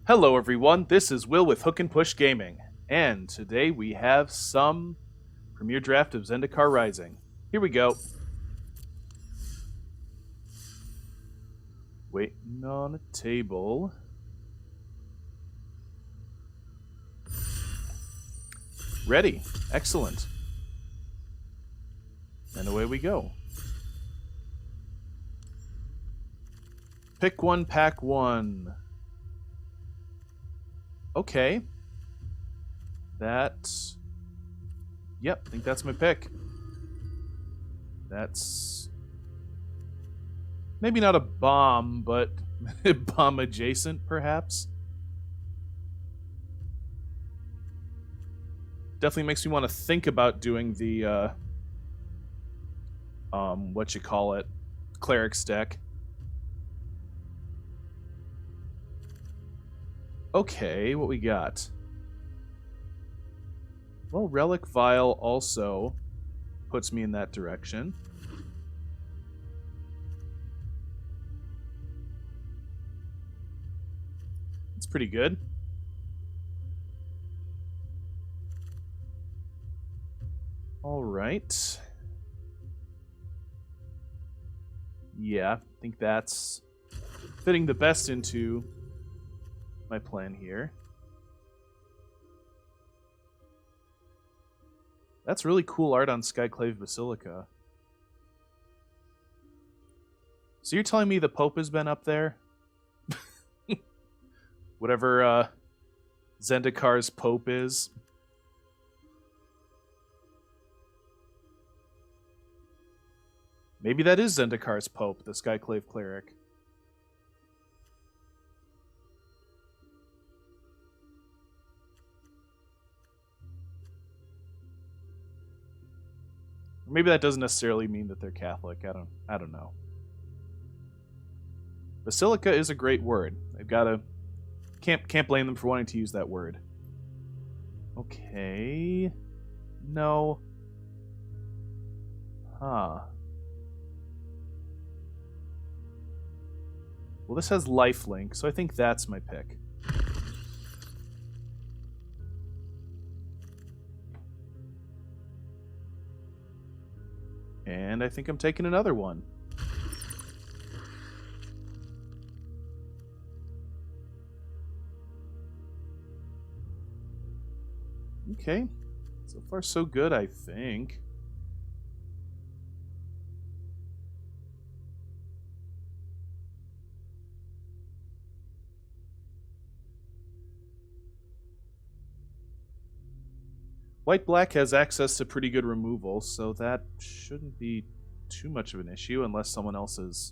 Hello everyone, this is Will with Hook and Push Gaming, and today we have some premiere draft of Zendikar Rising. Here we go. Waiting on a table. Ready. Excellent. And away we go. Pick one, pack one. Okay. Yep, I think that's my pick. That's maybe not a bomb, but bomb adjacent, perhaps. Definitely makes me want to think about doing the, Clerics deck. Okay, what we got? Well, Relic Vial also puts me in that direction. It's pretty good. All right. Yeah, I think that's fitting the best into my plan here. That's really cool art on Skyclave Basilica. So you're telling me the Pope has been up there? Whatever Zendikar's Pope is. Maybe that is Zendikar's Pope, the Skyclave Cleric. Or maybe that doesn't necessarily mean that they're Catholic. I don't know. Basilica is a great word. They've got to can't blame them for wanting to use that word. Okay. No. Huh. Well, this has lifelink, so I think that's my pick. And I think I'm taking another one. Okay. So far, so good, I think. White-black has access to pretty good removal, so that shouldn't be too much of an issue unless someone else is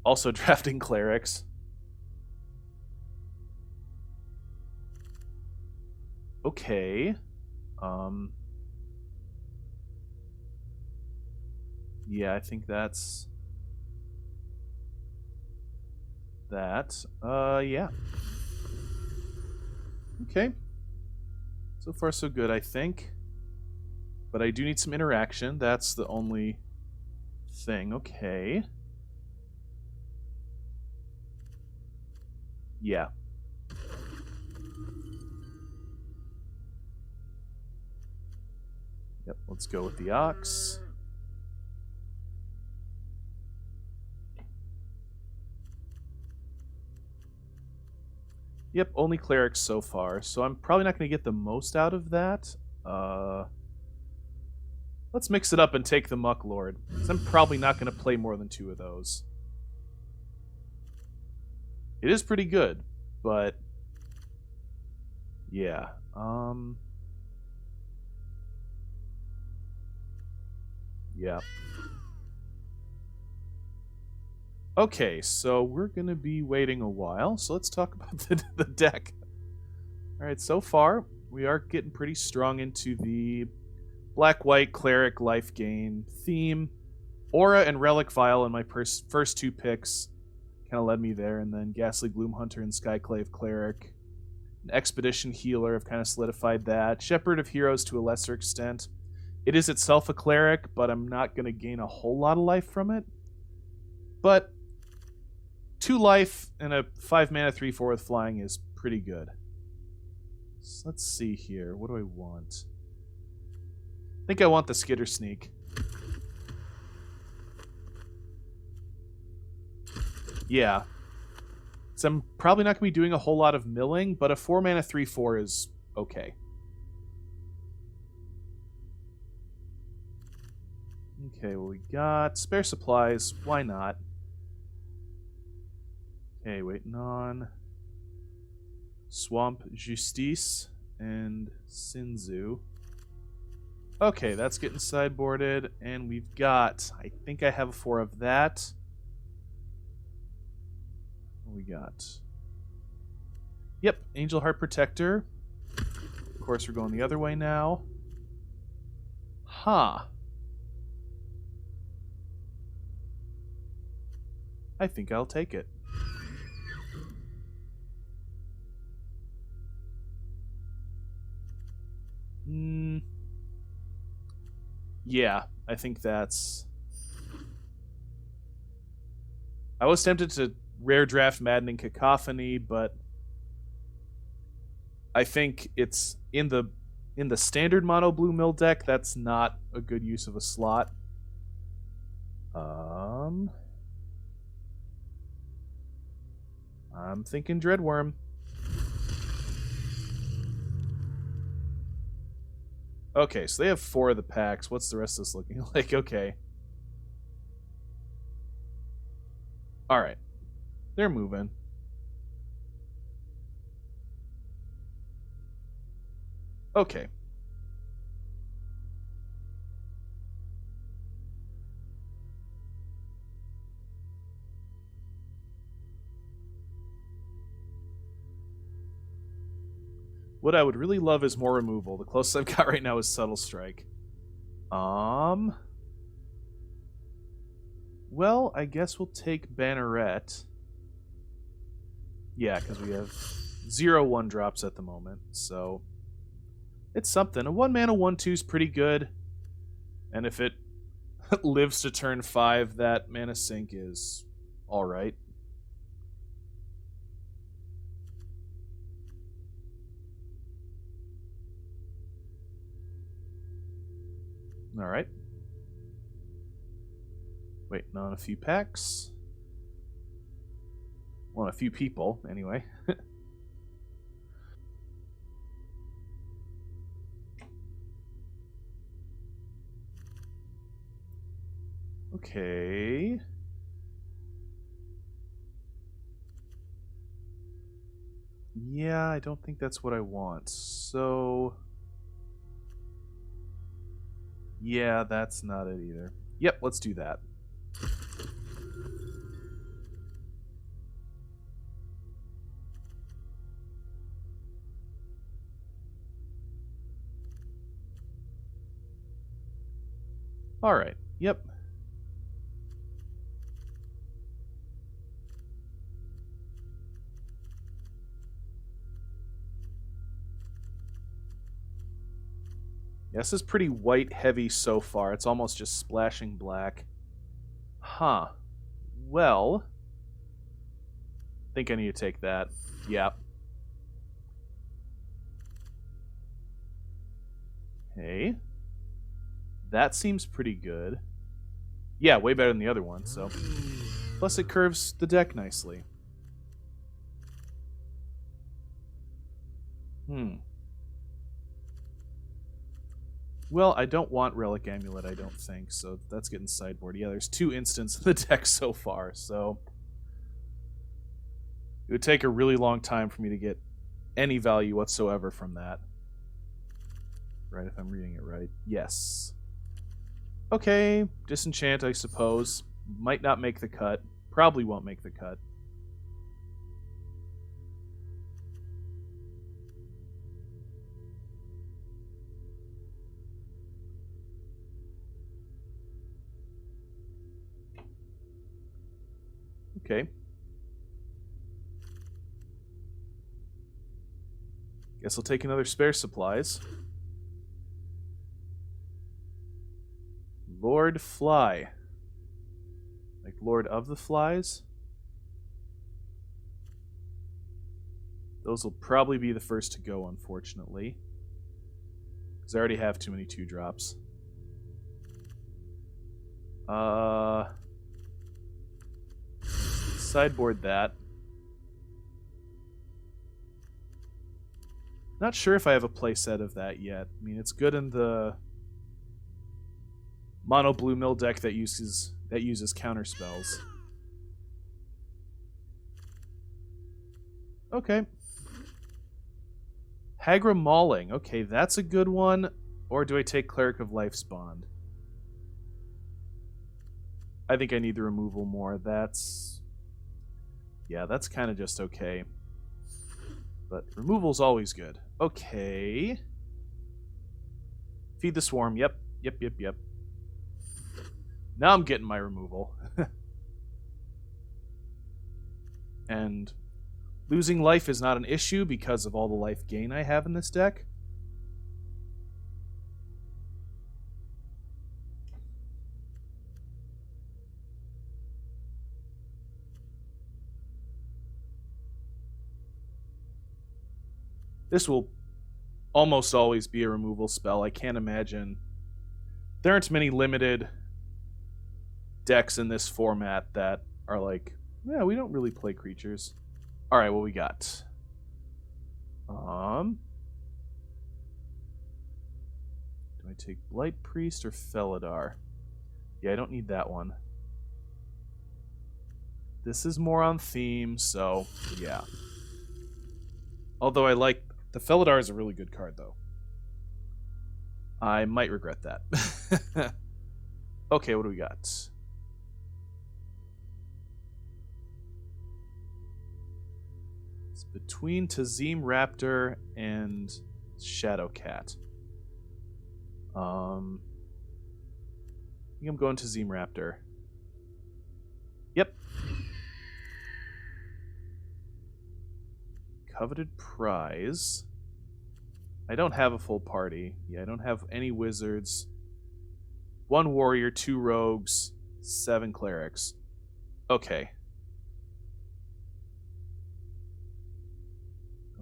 also drafting clerics. Okay. Yeah, I think that's that. Yeah. Okay. So far, so good, I think. But I do need some interaction. That's the only thing. Okay. Yeah. Yep, let's go with the Ox. Yep, only clerics so far, so I'm probably not going to get the most out of that. Let's mix it up and take the Muck Lord, because I'm probably not going to play more than 2 of those. It is pretty good, but yeah. Yeah. Okay, so we're going to be waiting a while, so let's talk about the deck. Alright, so far, we are getting pretty strong into the black-white cleric life gain theme. Aura and Relic Vial in my first 2 picks kind of led me there, and then Ghastly Gloom Hunter and Skyclave Cleric. An Expedition Healer have kind of solidified that. Shepherd of Heroes to a lesser extent. It is itself a cleric, but I'm not going to gain a whole lot of life from it. But 2 life and a 5 mana 3/4 with flying is pretty good. So let's see here. What do I want? I think I want the skitter-sneak. Yeah. So I'm probably not going to be doing a whole lot of milling, but a 4 mana 3/4 is okay. Okay, well, we got spare supplies. Why not? Okay, waiting on Swamp Justice and Sinzu. Okay, that's getting sideboarded, and we've got, I think I have 4 of that. What we got? Yep, Angel Heart Protector. Of course, we're going the other way now. Huh. I think I'll take it. Yeah, I think that's... I was tempted to rare draft Maddening Cacophony, but I think it's in the standard mono blue mill deck. That's not a good use of a slot. I'm thinking Dreadworm. Okay, so they have 4 of the packs. What's the rest of this looking like? Okay. Alright. They're moving. Okay. What I would really love is more removal. The closest I've got right now is Subtle Strike. Well, I guess we'll take Banneret. Yeah, because we have 0 1-drops at the moment, so it's something. A 1 mana 1/2 is pretty good, and if it lives to turn 5, that mana sink is alright. Alright. Waiting on a few packs. Well, a few people, anyway. Okay. Yeah, I don't think that's what I want. So... yeah, that's not it either. Yep, let's do that. Alright, yep. Yeah, this is pretty white heavy so far. It's almost just splashing black. Huh. Well... I think I need to take that. Yeah. Okay. That seems pretty good. Yeah, way better than the other one, so... plus it curves the deck nicely. Well, I don't want Relic Amulet, I don't think, so that's getting sideboard. Yeah, there's 2 instants in the deck so far, so... it would take a really long time for me to get any value whatsoever from that. Right, if I'm reading it right. Yes. Okay, Disenchant, I suppose. Might not make the cut. Probably won't make the cut. Okay. Guess I'll take another spare supplies. Lord Fly. Like Lord of the Flies? Those will probably be the first to go, unfortunately. Because I already have too many 2-drops. Sideboard that. Not sure if I have a playset of that yet. I mean, it's good in the mono blue mill deck that uses counter spells. Okay. Hagra Mauling. Okay, that's a good one. Or do I take Cleric of Life's Bond? I think I need the removal more. That's... yeah, that's kind of just okay. But removal's always good. Okay. Feed the Swarm. Yep. Now I'm getting my removal. And losing life is not an issue because of all the life gain I have in this deck. This will almost always be a removal spell. I can't imagine. There aren't many limited decks in this format that are like, yeah, we don't really play creatures. Alright, what we got? Do I take Blight Priest or Felidar? Yeah, I don't need that one. This is more on theme, so yeah. Although I like... the Felidar is a really good card, though. I might regret that. Okay, what do we got? It's between Tazim Raptor and Shadowcat. I think I'm going Tazim Raptor. Yep. Coveted prize. I don't have a full party. Yeah, I don't have any wizards. 1 warrior, 2 rogues, 7 clerics. Okay.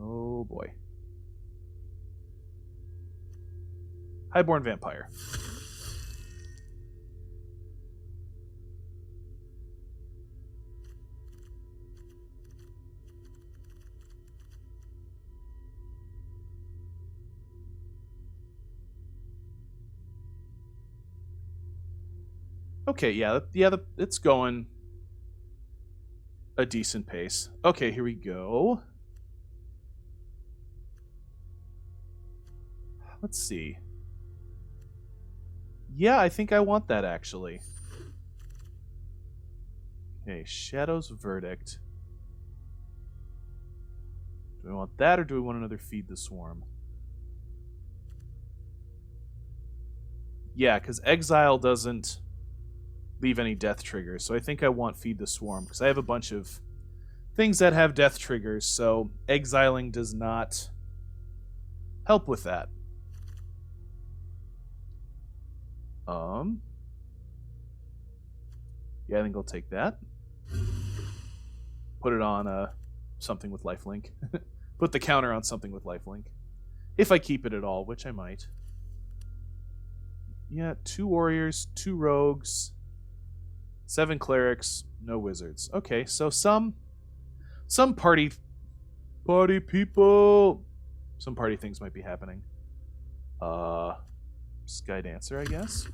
Oh boy. Highborn Vampire. Okay, yeah, it's going a decent pace. Okay, here we go. Let's see. Yeah, I think I want that, actually. Okay, Shadow's Verdict. Do we want that, or do we want another Feed the Swarm? Yeah, because Exile doesn't leave any death triggers, so I think I want Feed the Swarm, because I have a bunch of things that have death triggers, so exiling does not help with that. Yeah, I think I'll take that. Put it on something with lifelink. Put the counter on something with lifelink. If I keep it at all, which I might. Yeah, 2 warriors, 2 rogues, 7 clerics, no wizards. Okay, so some party people, some party things might be happening. Sky Dancer, I guess.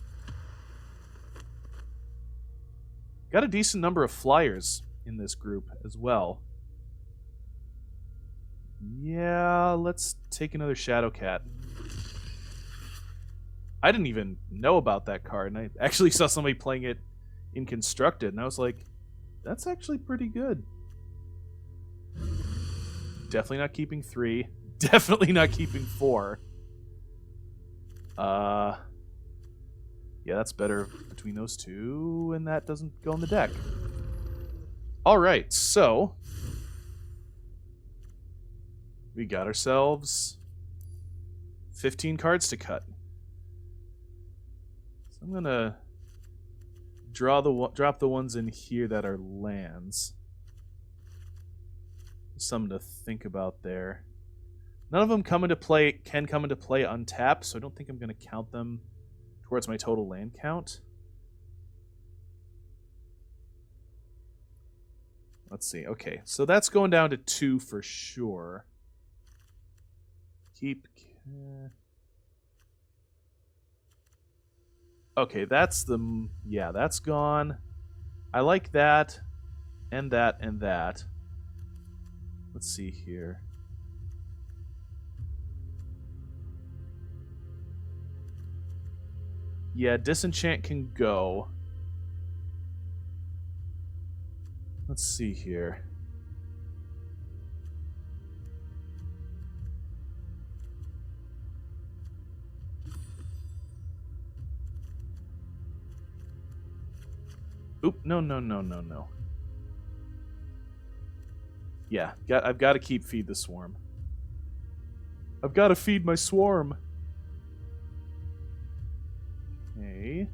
Got a decent number of flyers in this group as well. Yeah, let's take another Shadowcat. I didn't even know about that card, and I actually saw somebody playing it in Constructed, and I was like, that's actually pretty good. Definitely not keeping 3. Definitely not keeping 4. Yeah, that's better between those two, and that doesn't go in the deck. Alright, so we got ourselves 15 cards to cut. So I'm gonna drop the ones in here that are lands. Something to think about there. None of them can come into play untapped, so I don't think I'm going to count them towards my total land count. Let's see. Okay, so that's going down to 2 for sure. Keep... Okay, that's the... Yeah, that's gone. I like that, and that, and that. Let's see here. Yeah, disenchant can go. Let's see here. Oop, no. Yeah, I've got to keep feed the swarm. I've got to feed my swarm. Okay.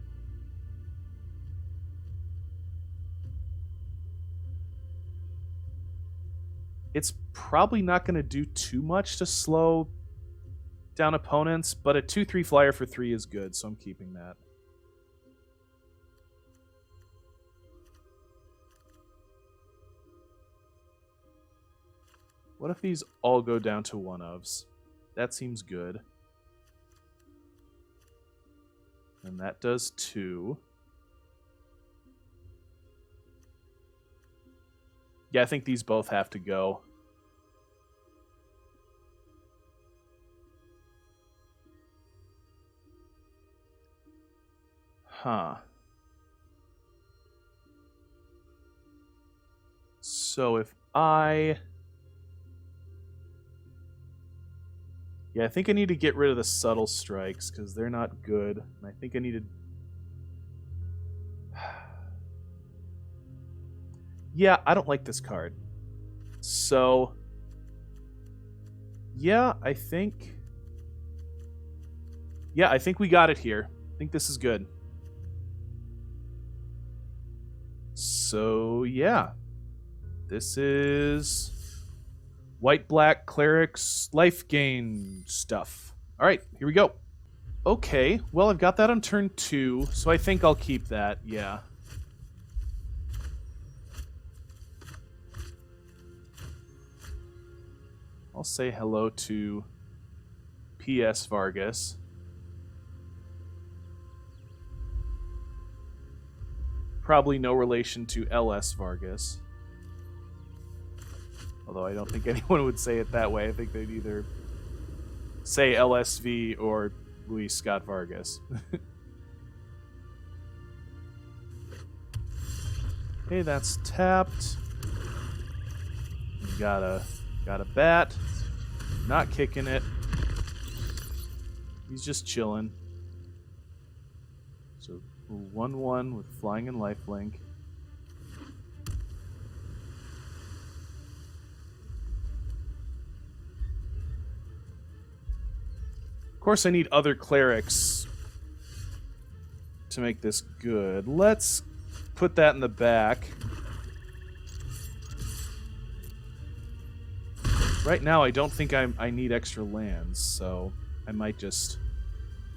It's probably not going to do too much to slow down opponents, but a 2/3 flyer for 3 is good, so I'm keeping that. What if these all go down to 1-ofs? That seems good. And that does 2. Yeah, I think these both have to go. Huh. So if I... Yeah, I think I need to get rid of the subtle strikes, because they're not good. And I think I need to... Yeah, I don't like this card. So... Yeah, I think... Yeah, I think we got it here. I think this is good. So, yeah. This is... White-black Clerics life gain stuff. Alright, here we go. Okay, well, I've got that on turn 2, so I think I'll keep that, yeah. I'll say hello to P.S. Vargas. Probably no relation to L.S. Vargas. Although I don't think anyone would say it that way. I think they'd either say LSV or Luis Scott Vargas. Okay, that's tapped. Got a bat. Not kicking it. He's just chilling. So 1/1 with flying and lifelink. Of course, I need other clerics to make this good. Let's put that in the back. Right now, I don't think I need extra lands, so I might just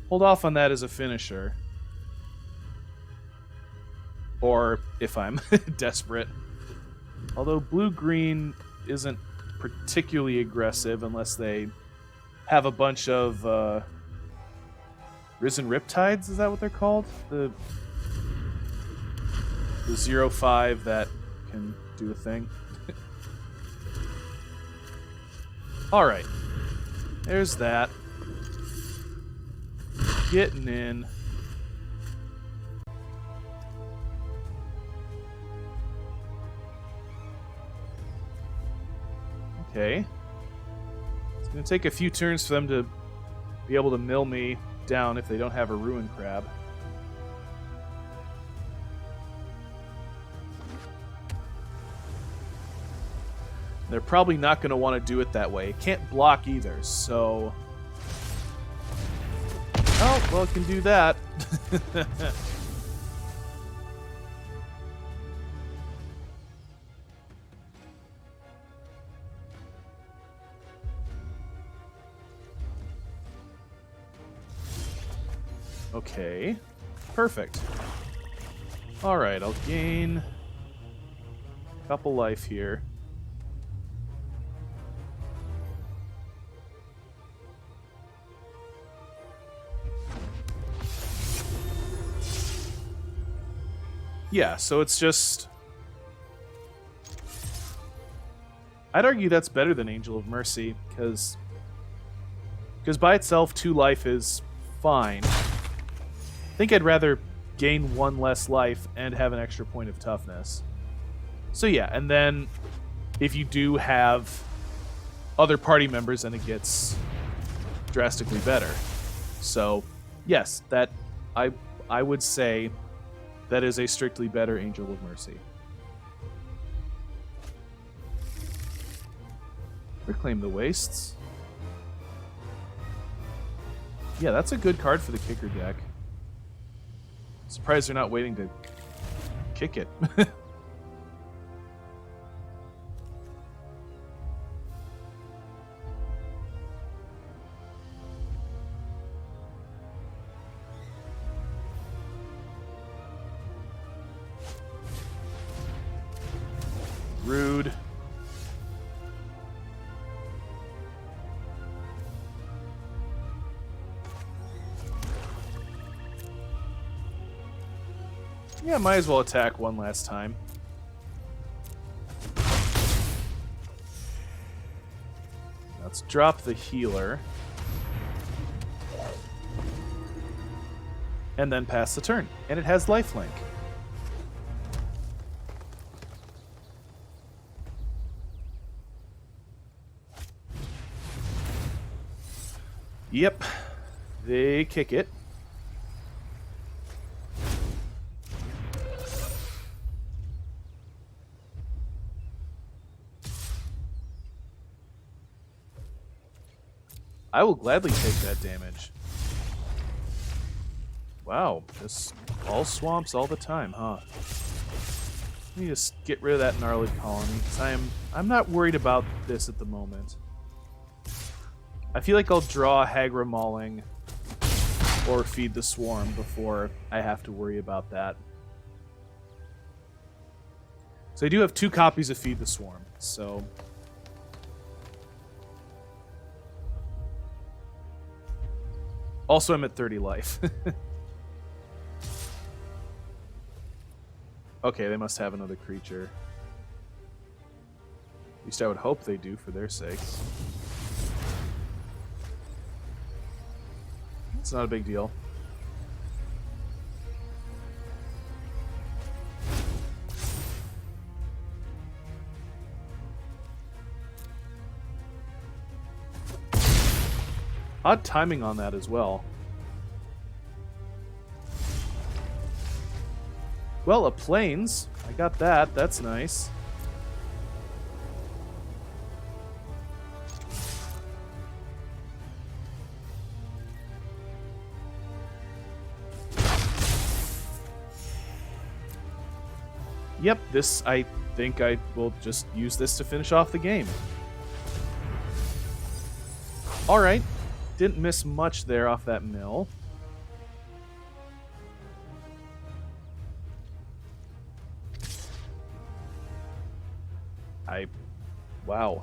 hold off on that as a finisher. Or if I'm desperate. Although blue-green isn't particularly aggressive unless they have a bunch of Risen Riptides, is that what they're called? The 0/5 that can do a thing. Alright. There's that. Getting in. Okay. It's going to take a few turns for them to be able to mill me down if they don't have a Ruin Crab. They're probably not going to want to do it that way. It can't block either, so... Oh, well, it can do that. Okay. Perfect. Alright, I'll gain a couple life here. Yeah, so it's just... I'd argue that's better than Angel of Mercy, because by itself, 2 life is fine. I think I'd rather gain 1 less life and have an extra point of toughness. So yeah, and then if you do have other party members, then it gets drastically better. So yes, that I would say that is a strictly better Angel of Mercy. Reclaim the Wastes. Yeah, that's a good card for the kicker deck. Surprised they're not waiting to kick it. Rude. Yeah, might as well attack 1 last time. Let's drop the healer. And then pass the turn. And it has lifelink. Yep. They kick it. I will gladly take that damage. Wow, just all swamps all the time, huh? Let me just get rid of that gnarly colony, because I'm not worried about this at the moment. I feel like I'll draw Hagra Mauling or Feed the Swarm before I have to worry about that. So I do have 2 copies of Feed the Swarm, so... Also, I'm at 30 life. Okay, they must have another creature. At least I would hope they do for their sakes. It's not a big deal. Odd timing on that as well. Well, a plains. I got that. That's nice. Yep, this, I think I will just use this to finish off the game. Alright. Didn't miss much there off that mill. Wow.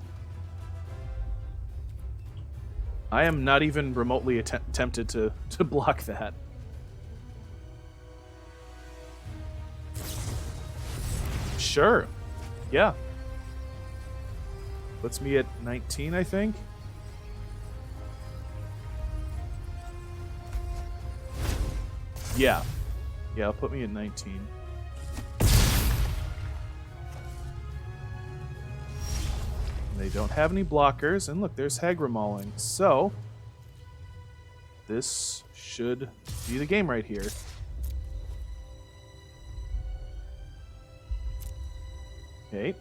I am not even remotely tempted to block that. Sure. Yeah. Puts me at 19, I think. Yeah. Yeah, it'll put me at 19. They don't have any blockers, and look, there's Hagra Mauling. So, this should be the game right here. Okay.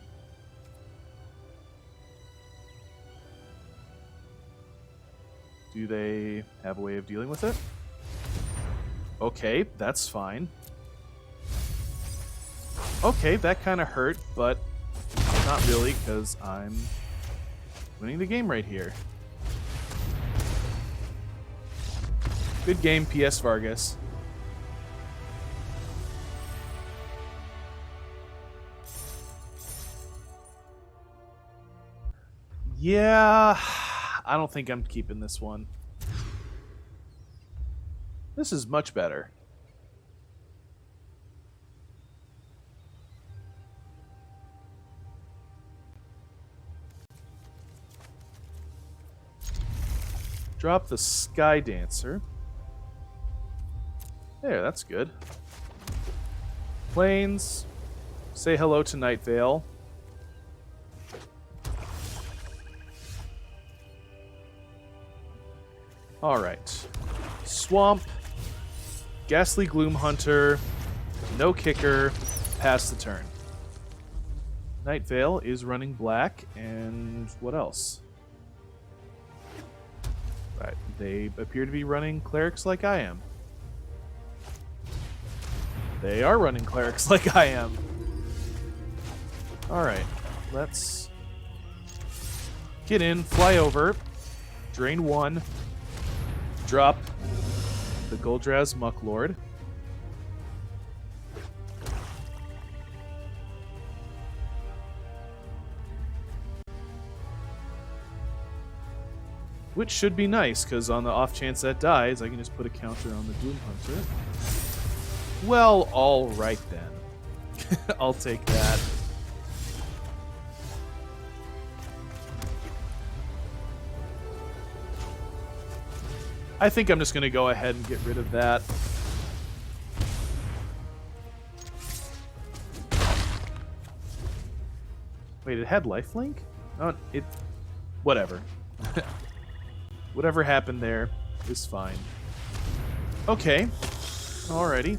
Do they have a way of dealing with it? Okay, that's fine. Okay, that kind of hurt, but not really, because I'm winning the game right here. Good game, P.S. Vargas. Yeah, I don't think I'm keeping this one. This is much better. Drop the Sky Dancer. There, that's good. Plains. Say hello to Night Vale. Alright. Swamp. Ghastly Gloom Hunter. No kicker. Pass the turn. Night Vale is running black, and what else? Right, they appear to be running Clerics like I am. They are running Clerics like I am. Alright, let's get in, fly over, drain one, drop the Goldraz Mucklord. Which should be nice, because on the off chance that dies, I can just put a counter on the Gloom Hunter. Well, alright then. I'll take that. I think I'm just going to go ahead and get rid of that. Wait, it had lifelink? Oh, it... Whatever. Whatever happened there is fine. Okay. Alrighty.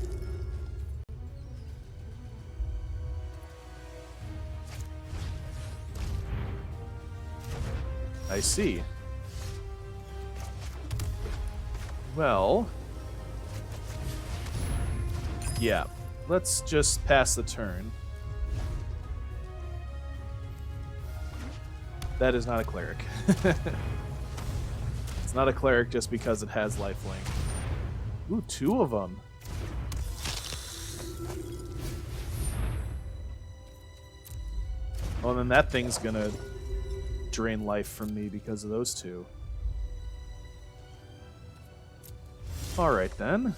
I see. Well... Yeah. Let's just pass the turn. That is not a cleric. It's not a cleric just because it has lifelink. Ooh, two of them. Well, then that thing's gonna drain life from me because of those two. Alright then.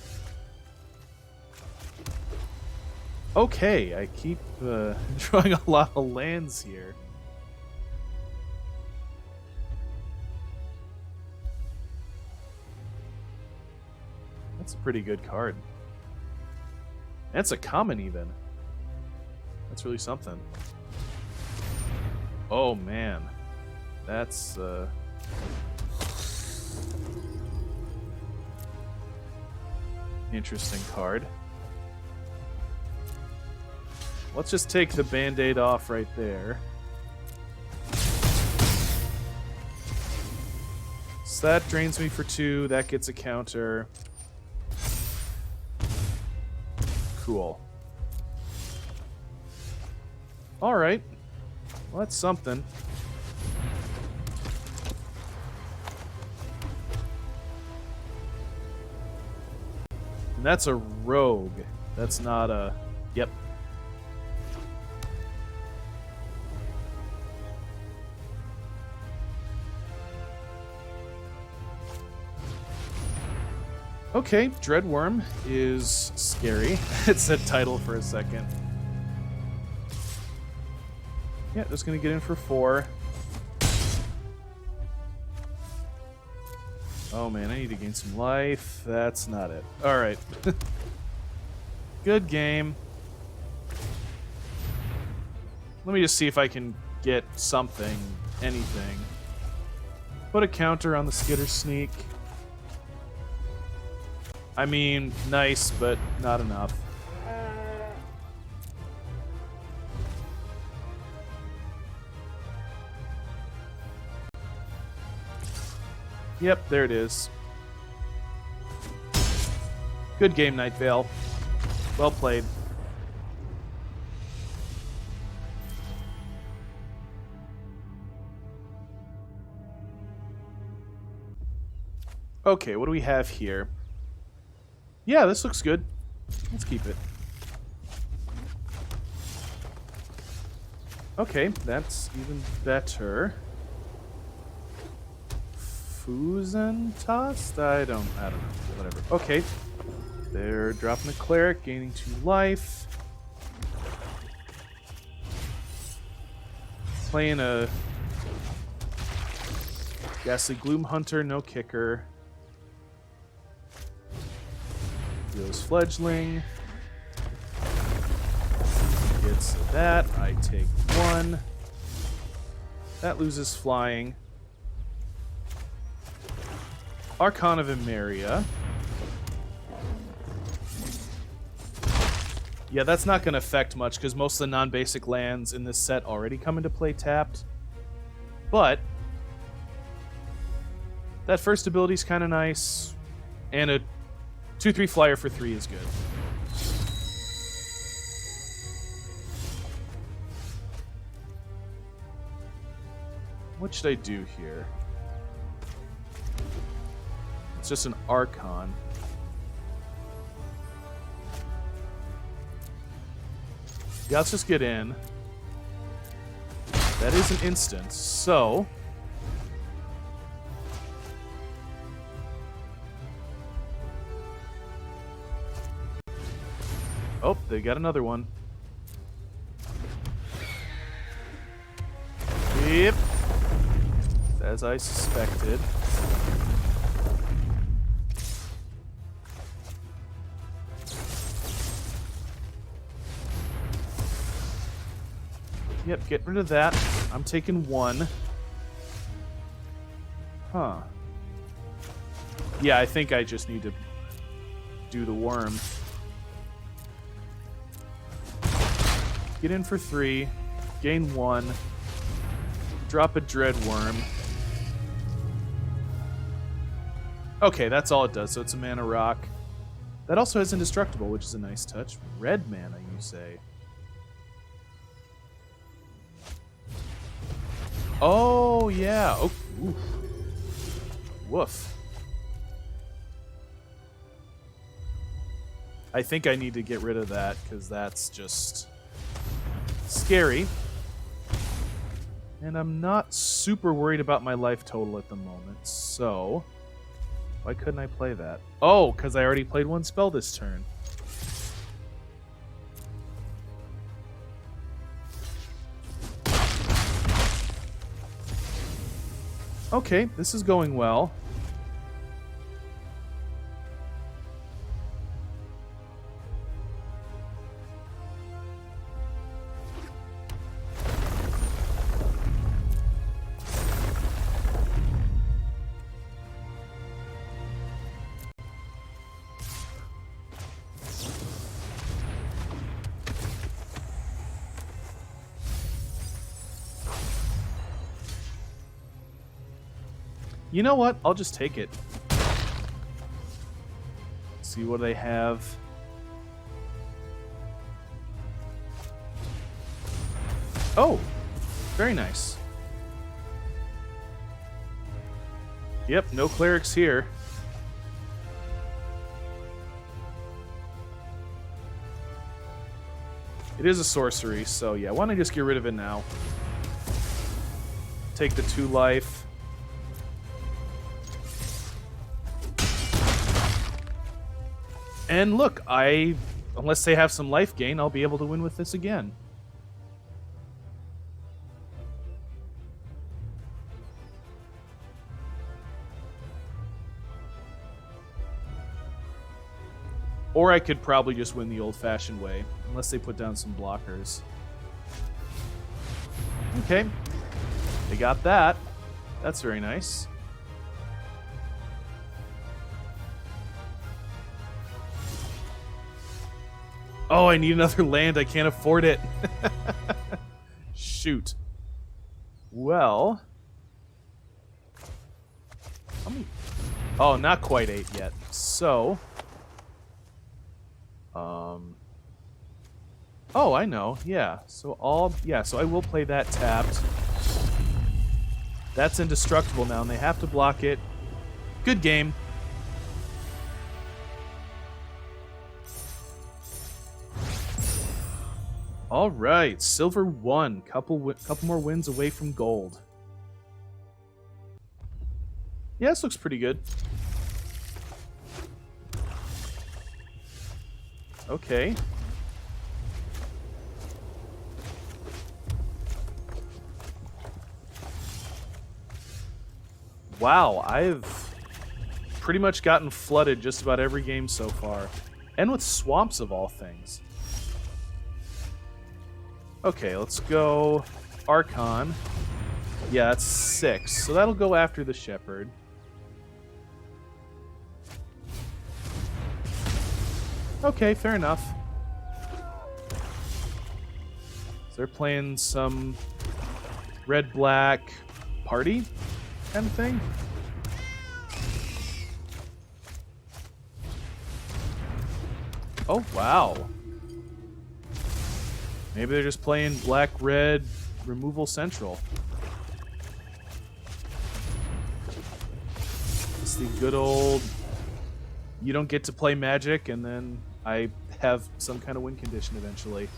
Okay, I keep drawing a lot of lands here. That's a pretty good card. That's a common even. That's really something. Oh man. That's interesting card. Let's just take the band-aid off right there. So that drains me for 2, that gets a counter. Cool. Alright. Well, that's something. And that's a rogue. That's not a... Yep. Okay, Dreadworm is scary. It said title for a second. Yeah, just gonna get in for 4. Oh man, I need to gain some life. That's not it. Alright. Good game. Let me just see if I can get something. Anything. Put a counter on the skitter-sneak. I mean, nice, but not enough. Yep, there it is. Good game, Night Vale. Well played. Okay, what do we have here? Yeah, this looks good. Let's keep it. Okay, that's even better. Fusentost? I don't know. Whatever. Okay. They're dropping a cleric, gaining 2 life. Playing a Ghastly Gloom Hunter, no kicker. Deals Fledgling. Gets that. I take 1. That loses flying. Archon of Emeria. Yeah, that's not going to affect much because most of the non-basic lands in this set already come into play tapped. But that first ability is kind of nice, and a 2/3 flyer for 3 is good. What should I do here? It's just an Archon. Yeah, let's just get in. That is an instant, so... Oh, they got another one. Yep. As I suspected. Yep, get rid of that. I'm taking 1. Huh. Yeah, I think I just need to do the worm. Get in for 3. Gain 1. Drop a Dread Worm. Okay, that's all it does, so it's a mana rock. That also has Indestructible, which is a nice touch. Red mana, you say? Oh, yeah. Oh, oof. Woof. I think I need to get rid of that, because that's just scary. And I'm not super worried about my life total at the moment, so... Why couldn't I play that? Oh, because I already played 1 spell this turn. Okay, this is going well. You know what? I'll just take it. See what they have. Oh, very nice. Yep, no clerics here. It is a sorcery, so yeah, why don't I just get rid of it now? Take the 2 life. And look, unless they have some life gain, I'll be able to win with this again. Or I could probably just win the old-fashioned way, unless they put down some blockers. Okay. They got that. That's very nice. Oh, I need another land. I can't afford it. Shoot. Well. Oh, not quite 8 yet. So. Oh, I know. Yeah. So I will play that tapped. That's indestructible now, and they have to block it. Good game. All right, silver 1. Couple more wins away from gold. Yeah, this looks pretty good. Okay. Wow, I've pretty much gotten flooded just about every game so far. And with swamps of all things. Okay, let's go Archon. Yeah, that's 6. So that'll go after the Shepherd. Okay, fair enough. So they're playing some red-black party kind of thing. Oh, wow. Maybe they're just playing black-red removal central. It's the good old, you don't get to play Magic, and then I have some kind of win condition eventually.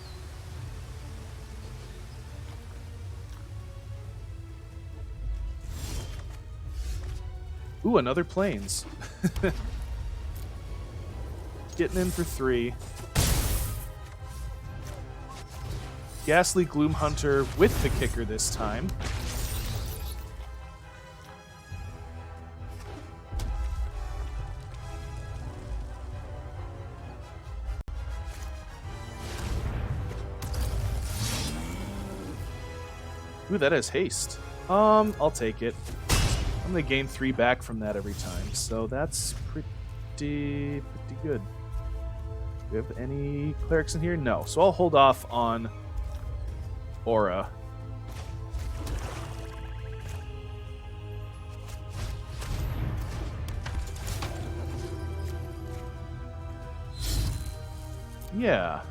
Ooh, another Plains. Getting in for 3. Ghastly Gloom Hunter with the kicker this time. Ooh, that has haste. I'll take it. I'm gonna gain 3 back from that every time, so that's pretty good. Do we have any clerics in here? No, so I'll hold off on Aura. Yeah.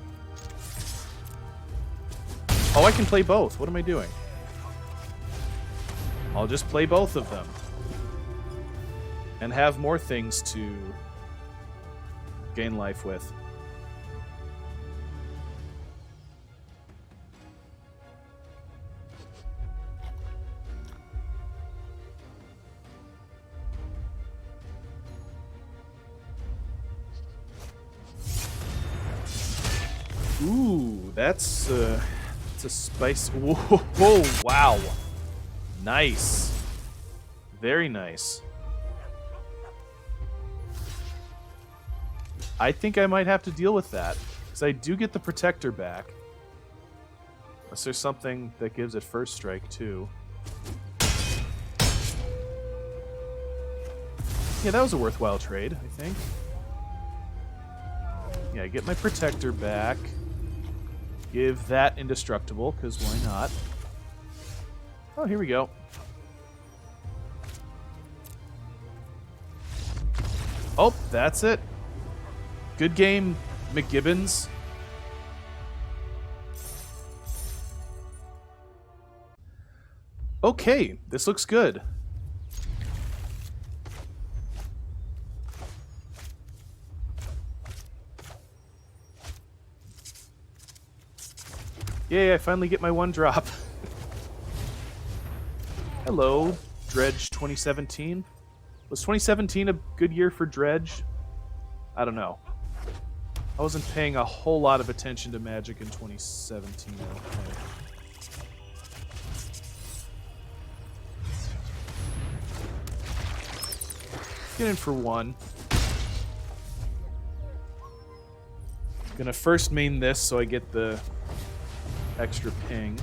Oh, I can play both. What am I doing? I'll just play both of them. And have more things to gain life with. Ooh, that's a spice. Whoa, wow. Nice. Very nice. I think I might have to deal with that, because I do get the Protector back. Unless there's something that gives it first strike, too. Yeah, that was a worthwhile trade, I think. Yeah, I get my Protector back. Give that Indestructible, because why not? Oh, here we go. Oh, that's it. Good game, McGibbons. Okay, this looks good. Yay, I finally get my 1 drop. Hello, Dredge 2017. Was 2017 a good year for Dredge? I don't know. I wasn't paying a whole lot of attention to Magic in 2017, I don't think. Get in for 1. Gonna first main this so I get the extra ping.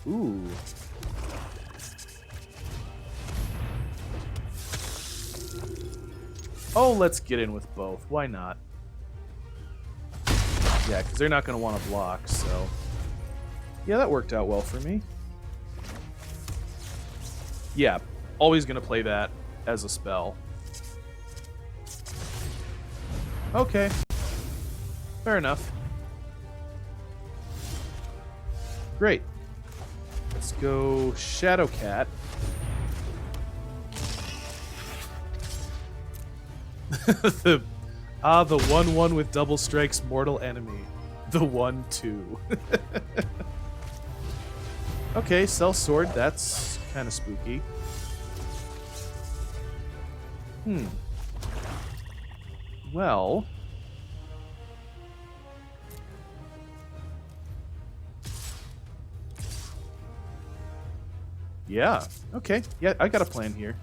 Ooh. Oh, let's get in with both. Why not? Yeah, because they're not going to want to block, so... Yeah, that worked out well for me. Yeah, always going to play that as a spell. Okay. Fair enough. Great. Let's go Shadowcat. the 1/1 with double strikes mortal enemy. The 1-2. Okay, sell sword. That's kind of spooky. Well... yeah. Okay. Yeah, I got a plan here.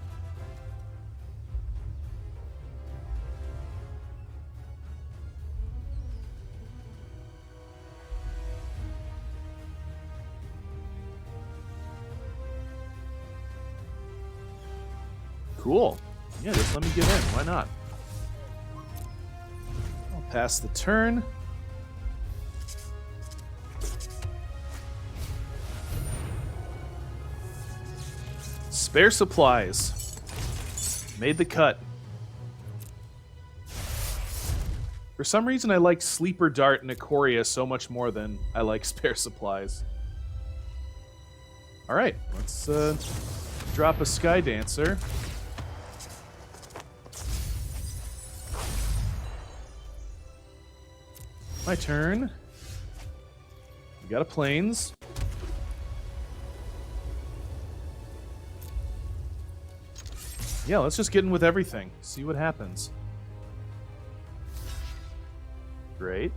Cool. Yeah, just let me get in. Why not? I'll pass the turn. Spare supplies. Made the cut. For some reason, I like Sleeper Dart and Ikoria so much more than I like spare supplies. Alright, let's drop a Sky Dancer. My turn. We got a Plains. Yeah, let's just get in with everything. See what happens. Great.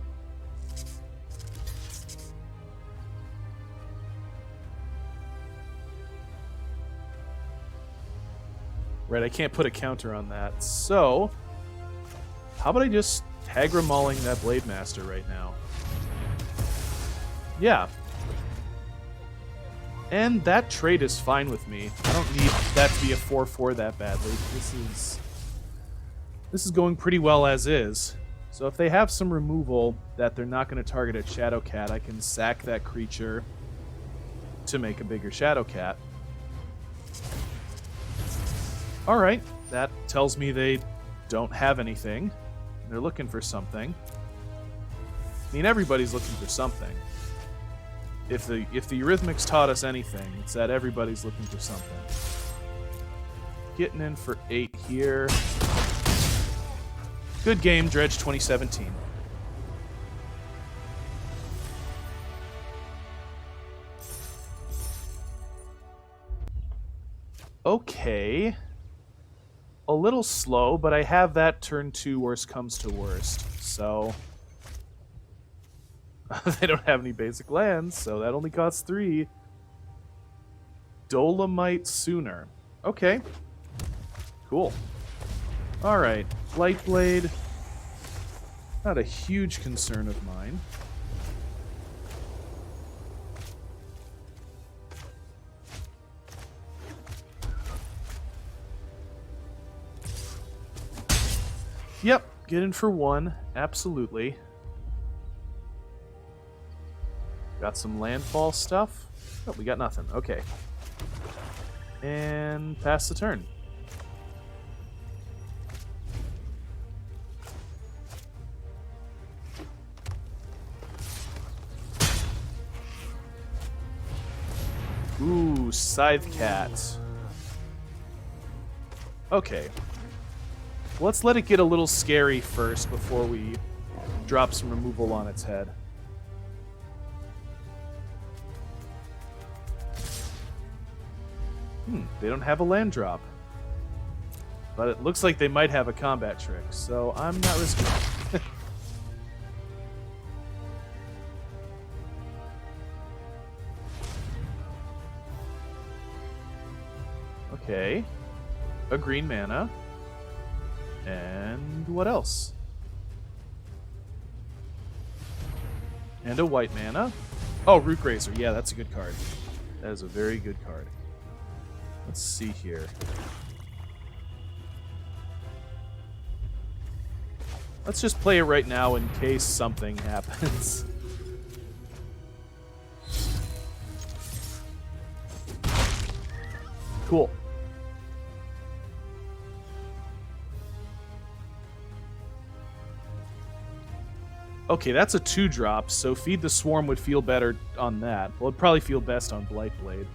Right, I can't put a counter on that. So, how about I just Hagra Mauling that Blade Master right now? Yeah. And that trade is fine with me. I don't need that to be a 4-4 that badly. This is going pretty well as is. So if they have some removal that they're not going to target at Shadowcat, I can sack that creature to make a bigger Shadowcat. Alright, that tells me they don't have anything. They're looking for something. I mean, everybody's looking for something. If the Eurythmics taught us anything, it's that everybody's looking for something. Getting in for 8 here. Good game, Dredge 2017. Okay. A little slow, but I have that turn 2 worst comes to worst. So... they don't have any basic lands, so that only costs 3. Dolomite Sooner. Okay. Cool. Alright. Blightblade. Not a huge concern of mine. Yep. Get in for 1. Absolutely. Got some landfall stuff. Oh, we got nothing. Okay. And pass the turn. Ooh, Scythe Cat. Okay. Let's let it get a little scary first before we drop some removal on its head. They don't have a land drop. But it looks like they might have a combat trick, so I'm not risking it. Okay. A green mana. And what else? And a white mana. Oh, Root Grazer. Yeah, that's a good card. That is a very good card. Let's see here. Let's just play it right now in case something happens. Cool. Okay, that's a 2-drop, so Feed the Swarm would feel better on that. Well, it'd probably feel best on Blightblade.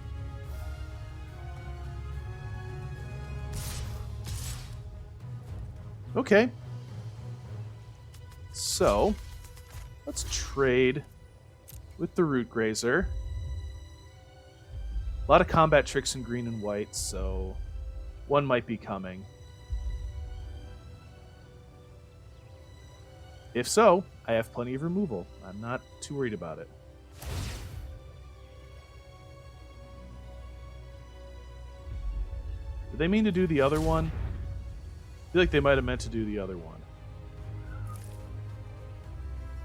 Okay. So, Let's trade with the Root Grazer. A lot of combat tricks in green and white, so one might be coming. If so, I have plenty of removal. I'm not too worried about it. Did they mean to do the other one? I feel like they might have meant to do the other one.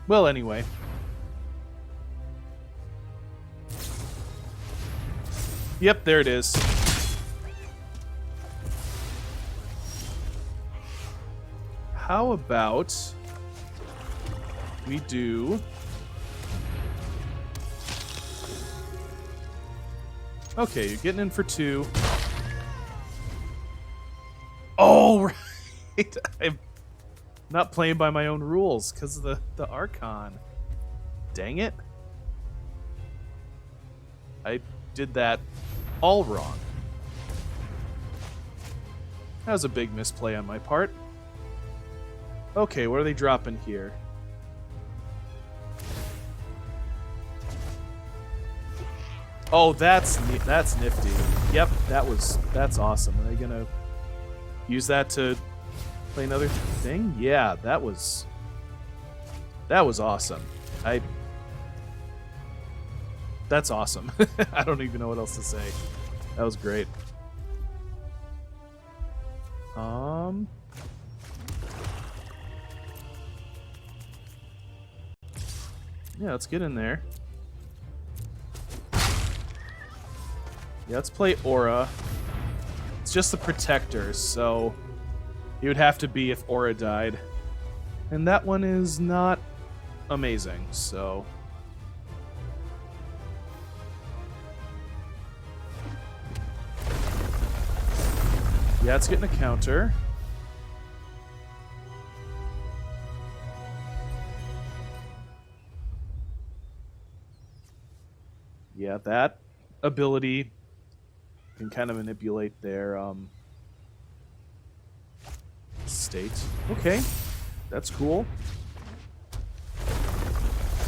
Well, anyway. Yep, there it is. How about we do... Okay, you're getting in for 2. Oh, right! I'm not playing by my own rules because of the Archon. Dang it. I did that all wrong. That was a big misplay on my part. Okay, what are they dropping here? Oh, that's nifty. Yep, that's awesome. Are they gonna use that to play another thing? Yeah, that was awesome. That's awesome. I don't even know what else to say. That was great. Yeah, let's get in there. Yeah, let's play Aura. It's just the Protector, so it would have to be if Aura died. And that one is not amazing, so... Yeah, it's getting a counter. Yeah, that ability can kind of manipulate their state. Okay, that's cool.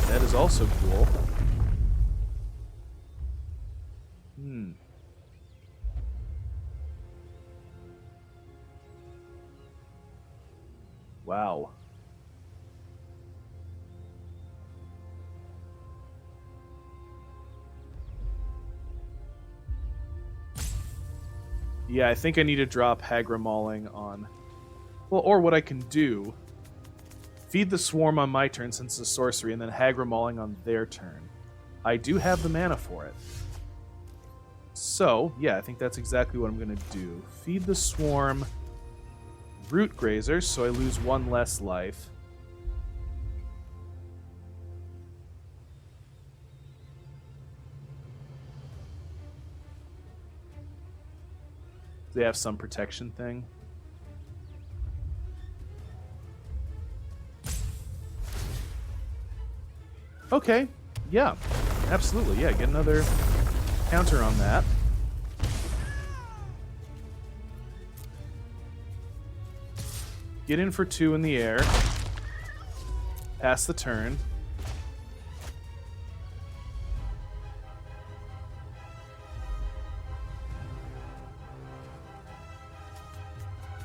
That is also cool. Wow. Yeah, I think I need to drop Hagra Mauling on... Well, or what I can do... Feed the Swarm on my turn since it's a sorcery, and then Hagra Mauling on their turn. I do have the mana for it. So, yeah, I think that's exactly what I'm going to do. Feed the Swarm... Root Grazer, so I lose 1 less life. They have some protection thing. Okay, yeah, absolutely, yeah, get another counter on that. Get in for 2 in the air. Pass the turn.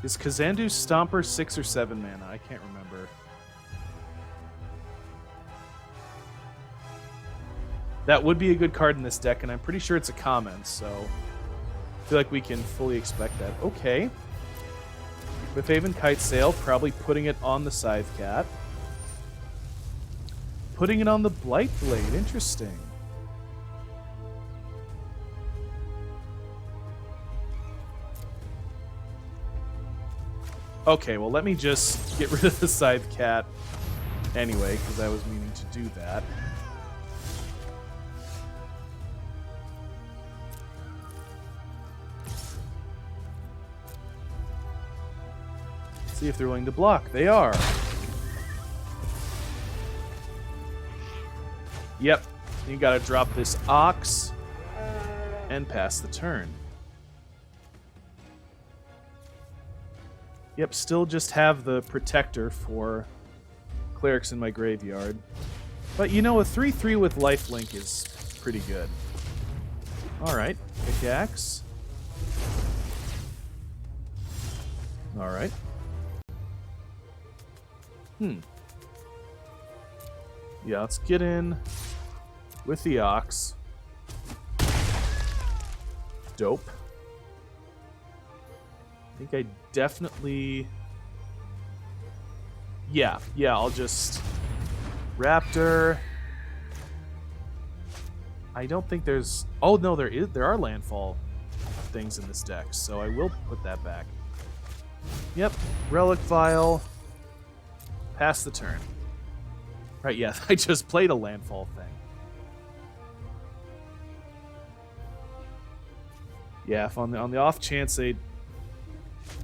Is Kazandu's Stomper 6 or 7 mana? I can't remember. That would be a good card in this deck, and I'm pretty sure it's a common, so I feel like we can fully expect that. Okay. With Haven Kite Sail, probably putting it on the Scythe Cat. Putting it on the Blight Blade. Interesting. Okay, well, let me just get rid of the Scythe Cat anyway, because I was meaning to do that. See if they're willing to block. They are. Yep. You gotta drop this Ox and pass the turn. Yep, still just have the Protector for Clerics in my graveyard. But you know, a 3/3 with lifelink is pretty good. Alright, pickaxe. Alright. Yeah, let's get in with the ox. Dope. I think I definitely... Yeah, I'll just... Raptor. I don't think there's... Oh, no, there are landfall things in this deck, so I will put that back. Yep, Relic Vial. Pass the turn. Right, yeah, I just played a landfall thing. Yeah, if on the off chance they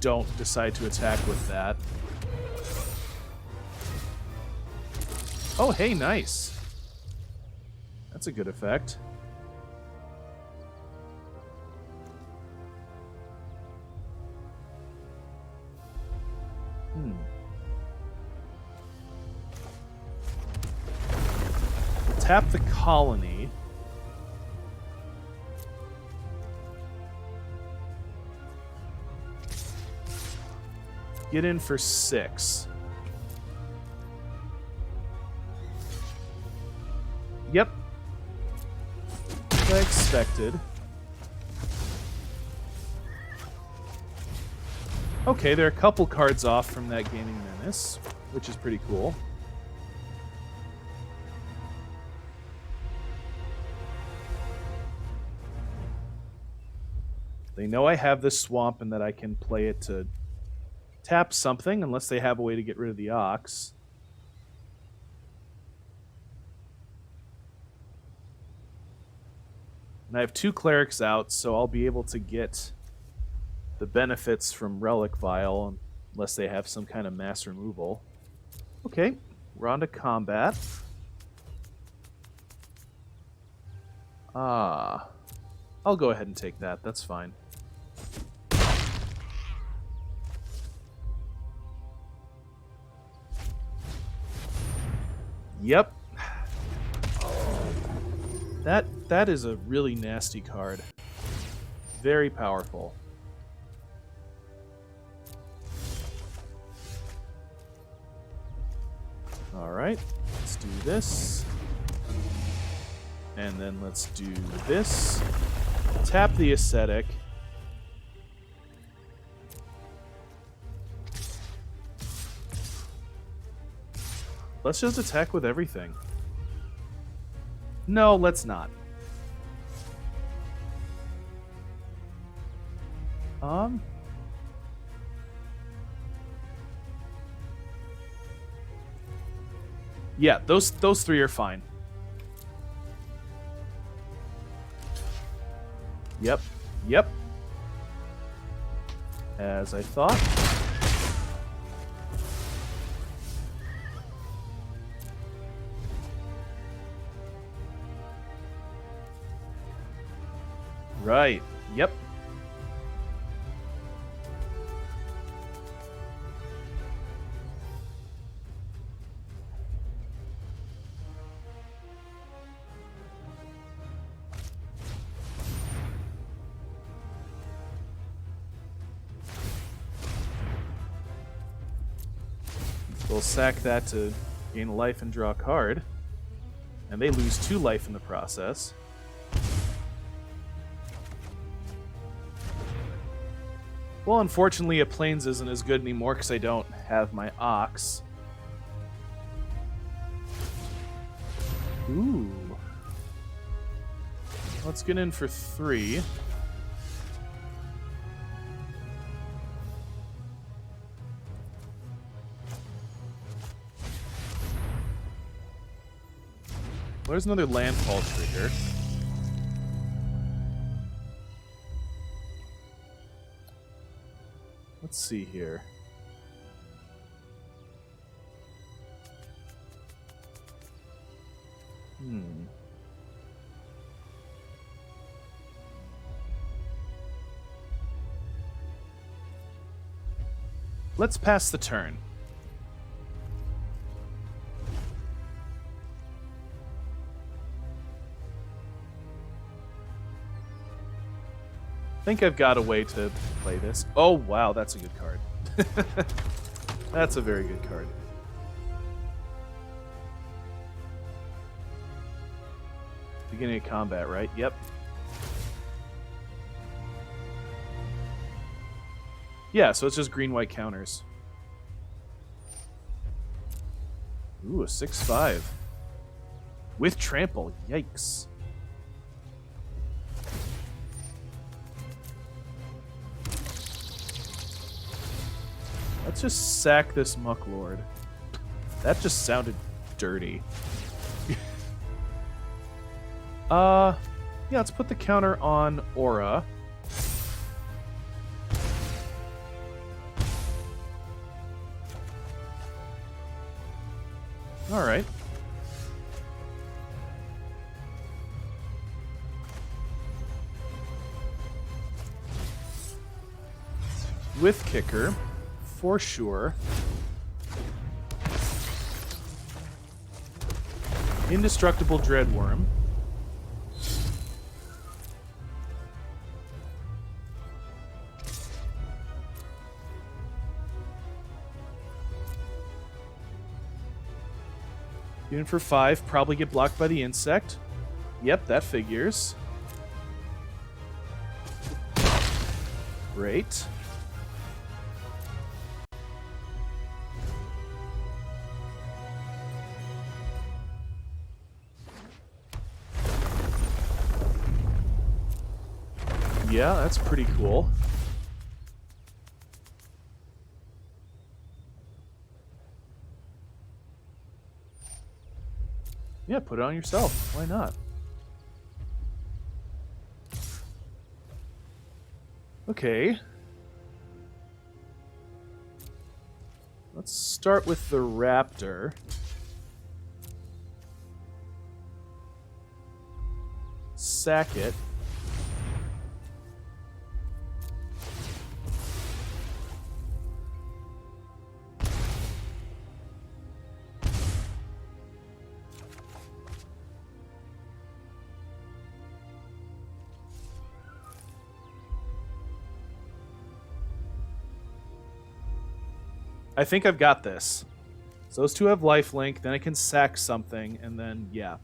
don't decide to attack with that. Oh, hey, nice. That's a good effect. Tap the colony. Get in for 6. Yep. As I expected. Okay, they're a couple cards off from that Gaming Menace, which is pretty cool. They know I have this swamp and that I can play it to tap something, unless they have a way to get rid of the ox. And I have 2 clerics out, so I'll be able to get the benefits from Relic Vial, unless they have some kind of mass removal. Okay, we're on to combat. I'll go ahead and take that, that's fine. Yep. That is a really nasty card. Very powerful. Alright, let's do this. And then let's do this. Tap the Ascetic. Let's just attack with everything. No, let's not. Yeah, those 3 are fine. Yep. As I thought. Right. Yep. We'll sack that to gain a life and draw a card. And they lose 2 life in the process. Well, unfortunately, a Plains isn't as good anymore because I don't have my Ox. Ooh. Let's get in for 3. There's another landfall trigger. Let's see here. Let's pass the turn. think I've got a way to play this. Oh, wow, that's a good card. That's a very good card. Beginning of combat, right? Yep. Yeah, so it's just green-white counters. Ooh, a 6/5. With trample. Yikes. Let's just sack this Mucklord. That just sounded dirty. Yeah, let's put the counter on Aura. Alright. With Kicker, for sure. Indestructible Dreadworm. Even for 5, probably get blocked by the insect. Yep, that figures. Great. Yeah, that's pretty cool. Yeah, put it on yourself. Why not? Okay. Let's start with the Raptor. Sack it. I think I've got this. So those two have lifelink, then I can sack something, and then, yeah.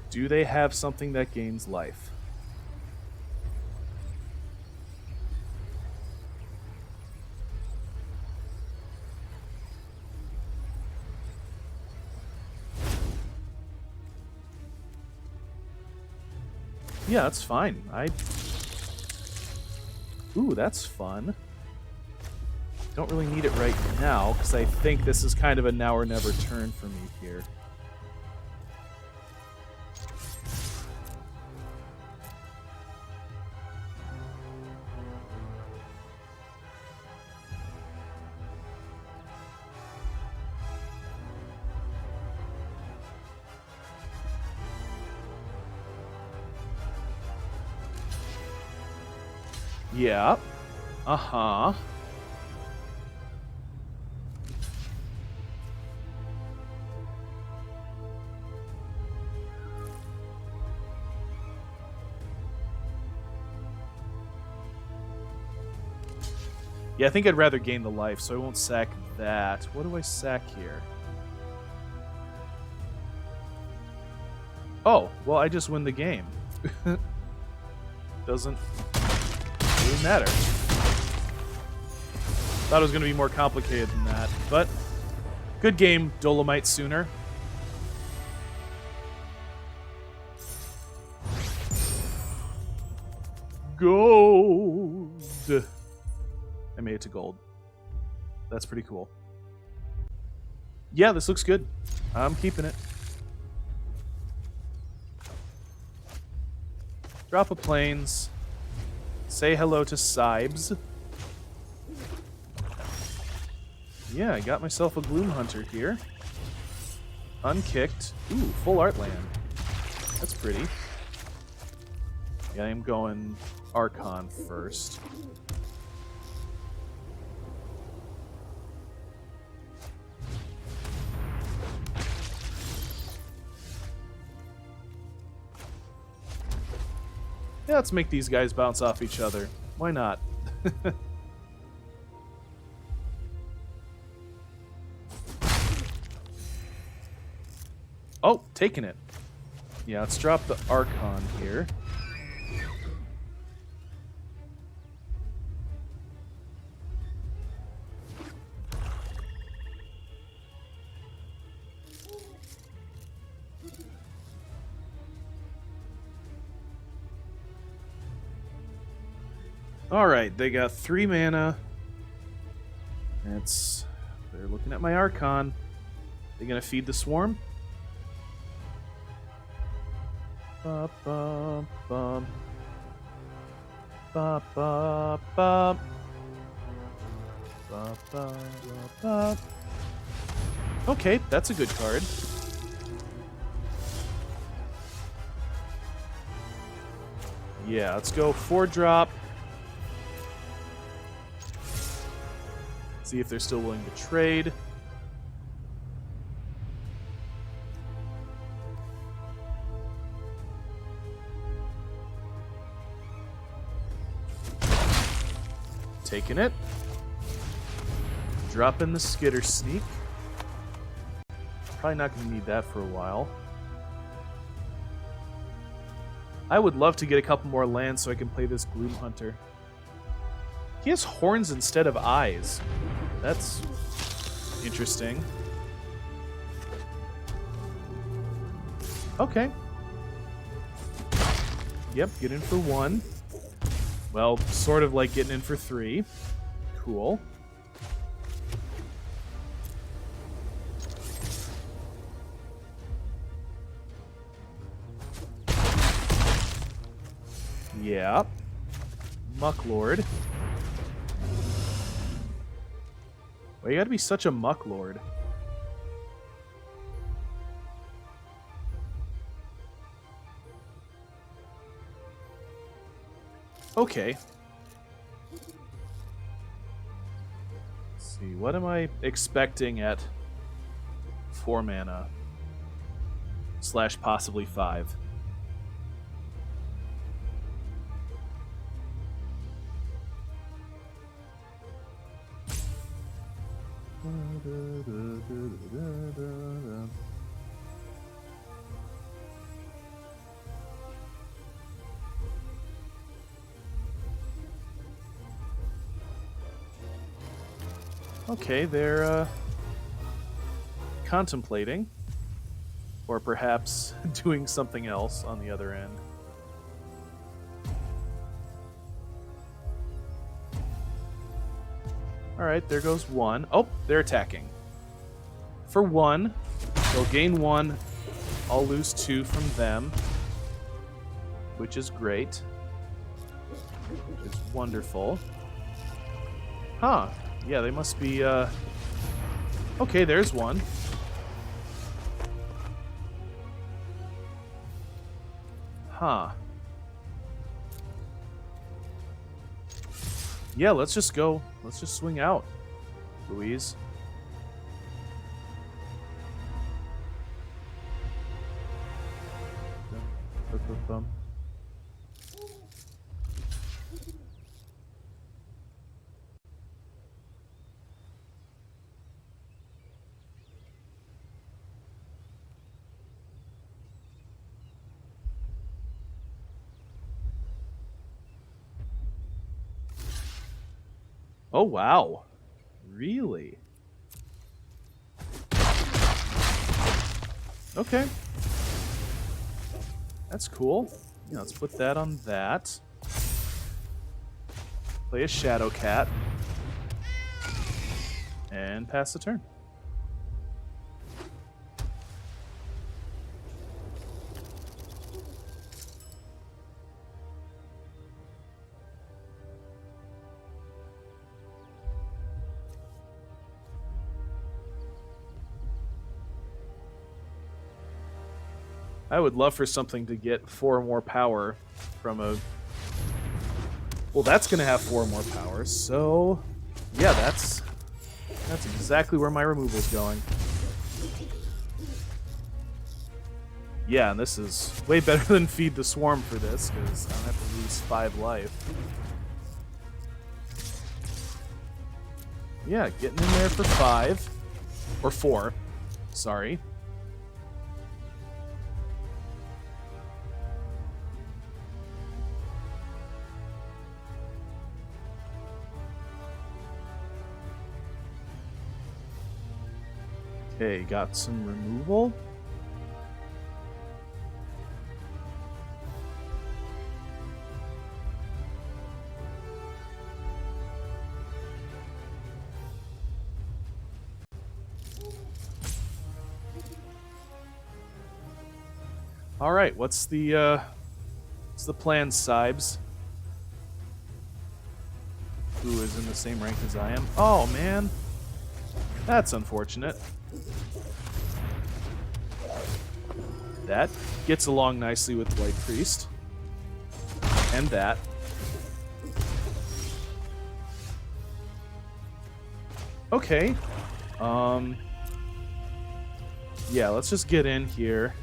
Do they have something that gains life? Yeah, that's fine. Ooh, that's fun. Don't really need it right now, because I think this is kind of a now or never turn for me here. Yeah. Uh-huh. Yeah, I think I'd rather gain the life, so I won't sack that. What do I sack here? Oh, well, I just win the game. Doesn't really matter. Thought it was going to be more complicated than that, but good game, Dolomite Sooner. Gold! I made it to gold. That's pretty cool. Yeah, this looks good. I'm keeping it. Drop a plains. Say hello to Sibes. Yeah, I got myself a Gloom Hunter here. Unkicked. Ooh, full art land. That's pretty. Yeah, I am going Archon first. Yeah, let's make these guys bounce off each other. Why not? Oh, taking it. Yeah, let's drop the Archon here. Alright, they got 3 mana. They're looking at my Archon. They gonna feed the swarm? Ba ba ba. Ba ba ba. Ba ba ba. Okay, that's a good card. Yeah, let's go 4-drop. See if they're still willing to trade. Taking it. Dropping the skitter-sneak. Probably not going to need that for a while. I would love to get a couple more lands so I can play this Gloom Hunter. He has horns instead of eyes. That's interesting. Okay. Yep, get in for 1. Well, sort of like getting in for 3. Cool. Yeah. Mucklord. Why you gotta be such a Mucklord? Okay. Let's see, what am I expecting at 4 mana? / possibly 5. Okay, they're contemplating, or perhaps doing something else on the other end. Alright, there goes 1. Oh, they're attacking. For 1, they'll gain 1. I'll lose 2 from them, which is great. Which is wonderful. Huh. Yeah, they must be, Okay, there's 1. Huh. Yeah, let's just go. Let's just swing out, Louise. Oh, wow. Really? Okay. That's cool. Yeah, let's put that on that. Play a Shadow Cat. And pass the turn. I would love for something to get 4 more power from a... Well, that's going to have 4 more power, so... Yeah, that's exactly where my removal's going. Yeah, and this is way better than Feed the Swarm for this, because I don't have to lose 5 life. Yeah, getting in there for 5. Or 4. Sorry. Okay, got some removal. All right, what's the plan, Sibes? Who is in the same rank as I am? Oh man, that's unfortunate. That gets along nicely with White Priest, and that. Okay. Yeah, let's just get in here.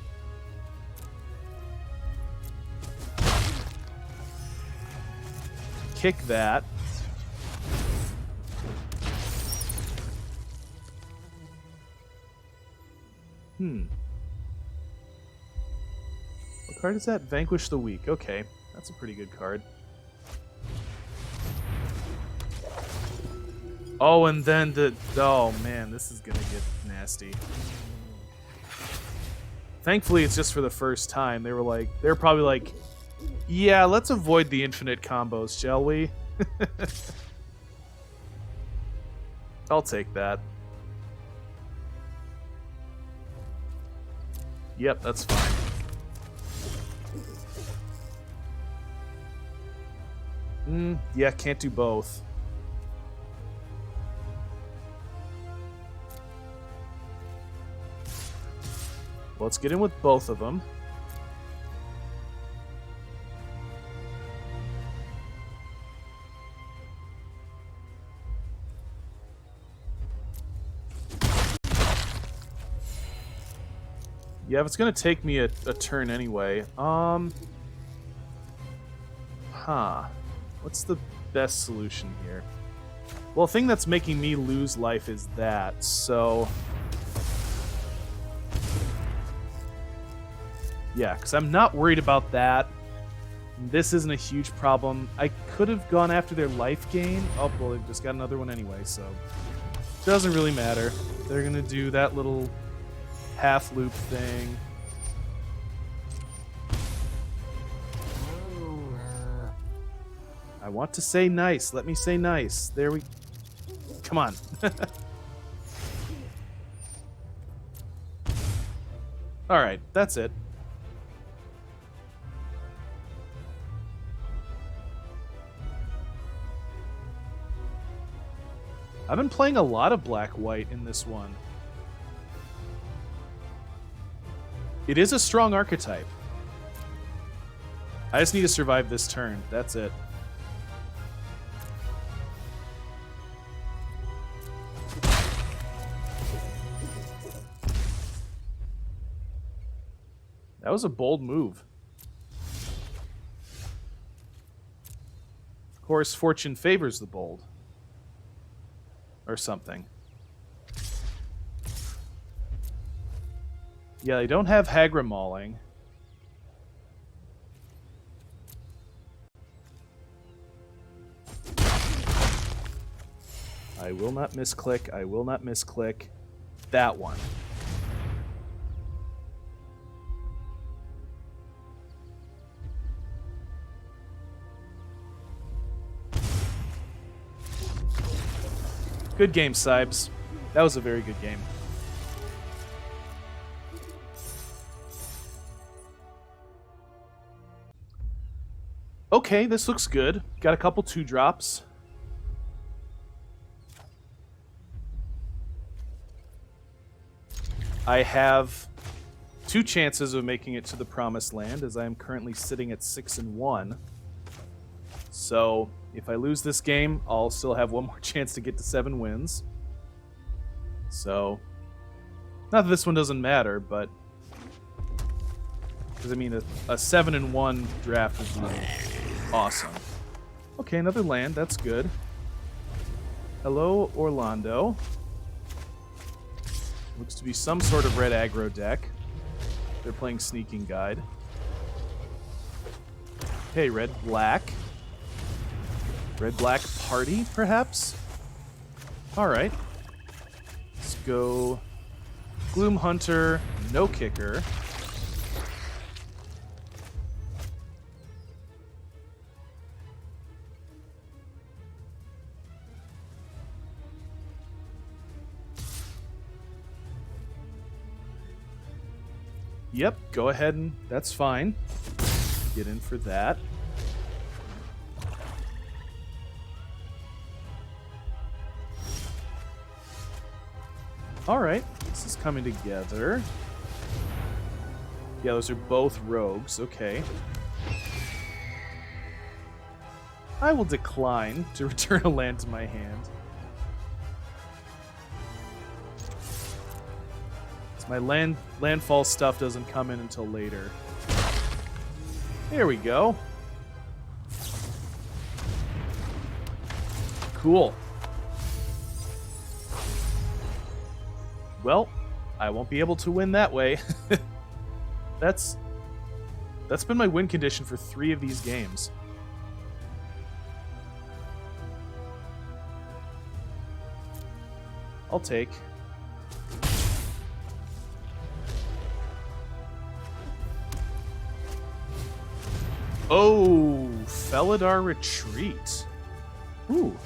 Kick that. What card is that? Vanquish the Weak. Okay, that's a pretty good card. Oh, and then the... Oh, man, this is gonna get nasty. Thankfully, it's just for the first time. They were probably like, yeah, let's avoid the infinite combos, shall we? I'll take that. Yep, that's fine. Yeah, can't do both. Well, let's get in with both of them. Yeah, if it's gonna take me a turn anyway. What's the best solution here? Well, the thing that's making me lose life is that, so... Yeah, because I'm not worried about that. This isn't a huge problem. I could have gone after their life gain. Oh, well, they've just got another one anyway, so... It doesn't really matter. They're gonna do that little half loop thing. I want to say nice. Let me say nice. There we... Come on. Alright, that's it. I've been playing a lot of black-white in this one. It is a strong archetype. I just need to survive this turn. That's it. That was a bold move. Of course, fortune favors the bold. Or something. Yeah, they don't have Hagra Mauling. I will not misclick. I will not misclick. That one. Good game, Sibes. That was a very good game. Okay, this looks good. Got a couple 2-drops. I have 2 chances of making it to the Promised Land, as I am currently sitting at 6-1. So, if I lose this game, I'll still have 1 more chance to get to 7 wins. So, not that this one doesn't matter, but Because, I mean, a 7-1 draft would be awesome. Okay, another land. That's good. Hello, Orlando. Looks to be some sort of red aggro deck. They're playing Sneaking Guide. Okay, red-black. Red-black party, perhaps? Alright. Let's go Gloom Hunter, no kicker. Yep, go ahead and that's fine. Get in for that. Alright, this is coming together. Yeah, those are both rogues, okay. I will decline to return a land to my hand. My landfall stuff doesn't come in until later. There we go. Cool. Well, I won't be able to win that way. That's been my win condition for 3 of these games. I'll take. Oh, Felidar Retreat. Ooh,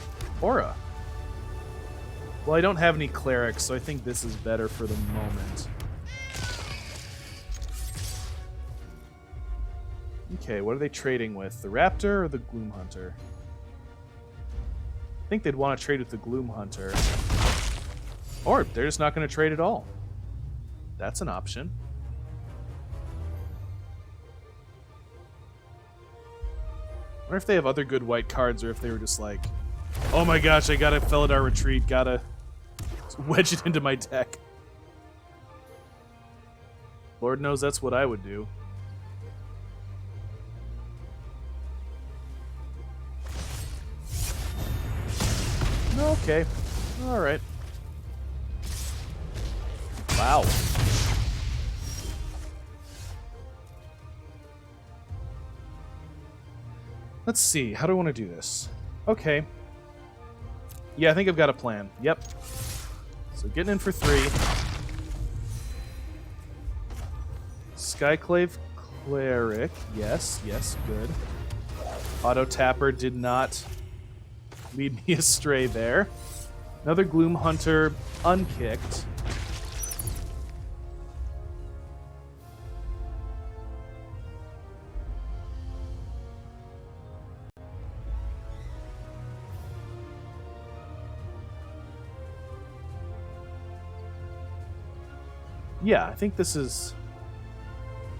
Aura. Well, I don't have any Clerics, so I think this is better for the moment. Okay, what are they trading with? The Raptor or the Gloom Hunter? I think they'd want to trade with the Gloom Hunter. Or they're just not going to trade at all. That's an option. I wonder if they have other good white cards, or if they were just like, oh my gosh, I got a Felidar Retreat, gotta wedge it into my deck. Lord knows that's what I would do. Okay. Alright. Wow. Let's see. How do I want to do this? Okay. Yeah, I think I've got a plan. Yep. So getting in for 3. Skyclave Cleric. Yes, yes, good. Auto Tapper did not lead me astray there. Another Gloom Hunter unkicked. Yeah, I think this is...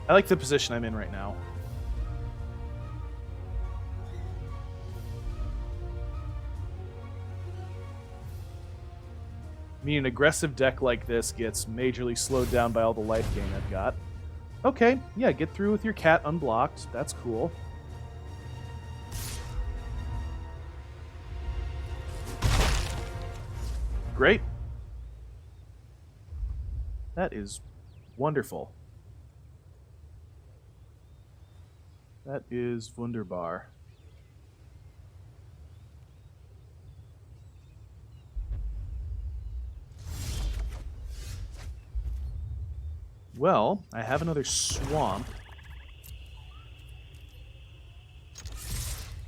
I like the position I'm in right now. I mean, an aggressive deck like this gets majorly slowed down by all the life gain I've got. Okay, yeah, get through with your cat unblocked. That's cool. Great. That is wonderful. That is wunderbar. Well, I have another swamp.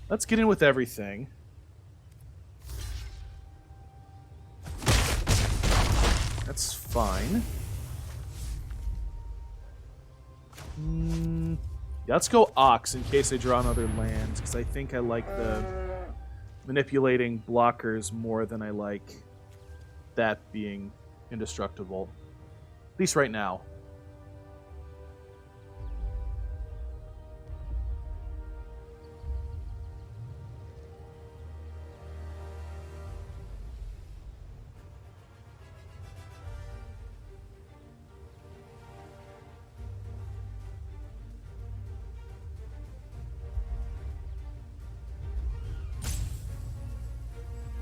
Let's get in with everything. That's fine. Yeah, let's go Ox in case I draw another land, because I think I like the manipulating blockers more than I like that being indestructible. At least right now.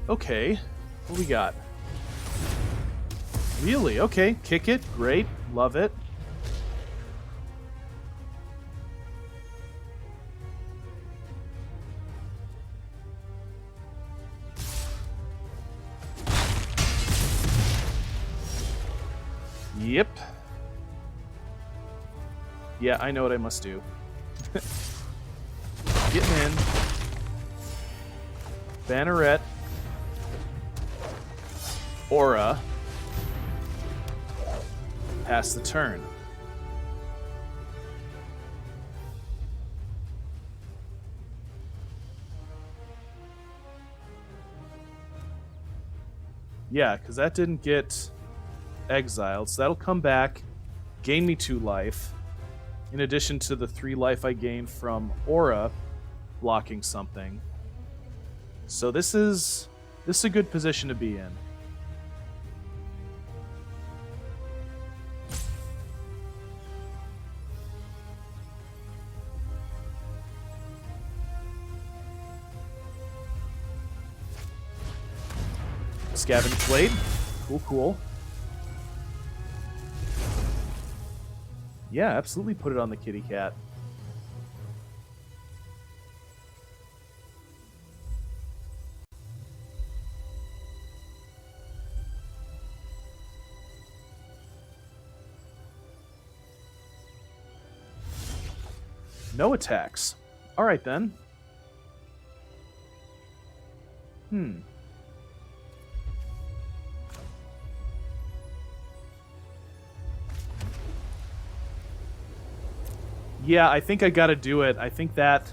Okay, what we got? Really? Okay, kick it. Great. Love it. Yep. Yeah, I know what I must do. Getting in. Banneret. Aura. Pass the turn. Yeah, because that didn't get exiled, so that'll come back, gain me 2 life, in addition to the 3 life I gained from Aura blocking something. So this is a good position to be in. Scavenge Blade. Cool, cool. Yeah, absolutely put it on the kitty cat. No attacks. Alright then. Yeah, I think I gotta do it. I think that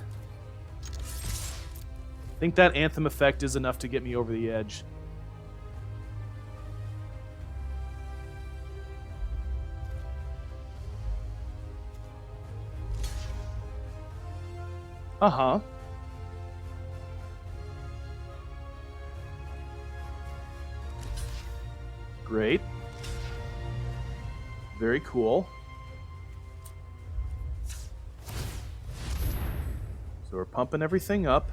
Anthem effect is enough to get me over the edge. Uh-huh. Great. Very cool. So we're pumping everything up.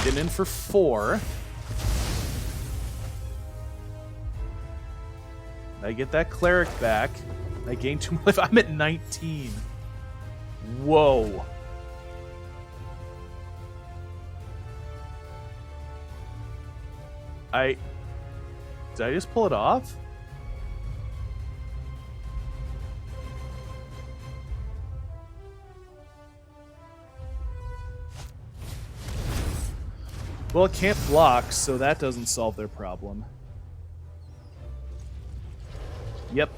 Getting in for 4. I get that cleric back. I gain 2 more life. I'm at 19. Whoa. Did I just pull it off? Well, it can't block, so that doesn't solve their problem. Yep.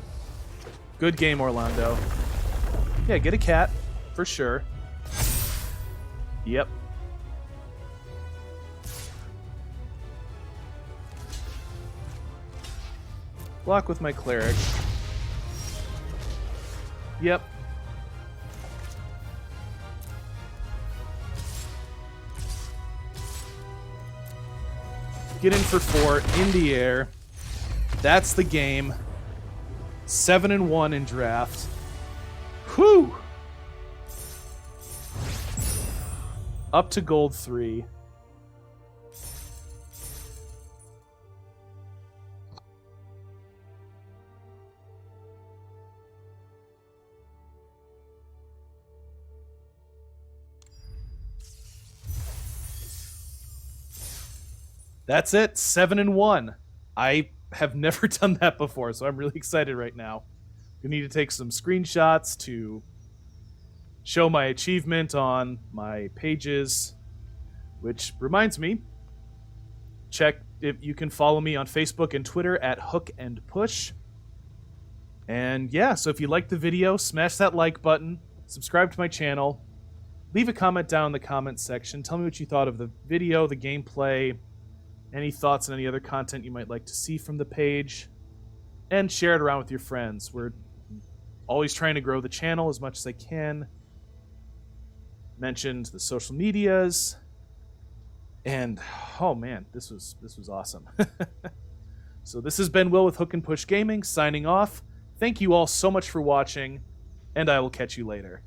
Good game, Orlando. Yeah, get a cat, for sure. Yep. Block with my cleric. Yep. Get in for 4 in the air. That's the game. 7-1 in draft. Whew! Up to gold 3. That's it, 7-1. I have never done that before, so I'm really excited right now. We need to take some screenshots to show my achievement on my pages, which reminds me, check if you can follow me on Facebook and Twitter at Hook and Push. And yeah, so if you liked the video, smash that like button, subscribe to my channel, leave a comment down in the comments section, tell me what you thought of the video, the gameplay, any thoughts on any other content you might like to see from the page, and share it around with your friends. We're always trying to grow the channel as much as I can. Mentioned the social medias, and oh man, this was awesome. So this has been Will with Hook and Push Gaming, signing off. Thank you all so much for watching, and I will catch you later.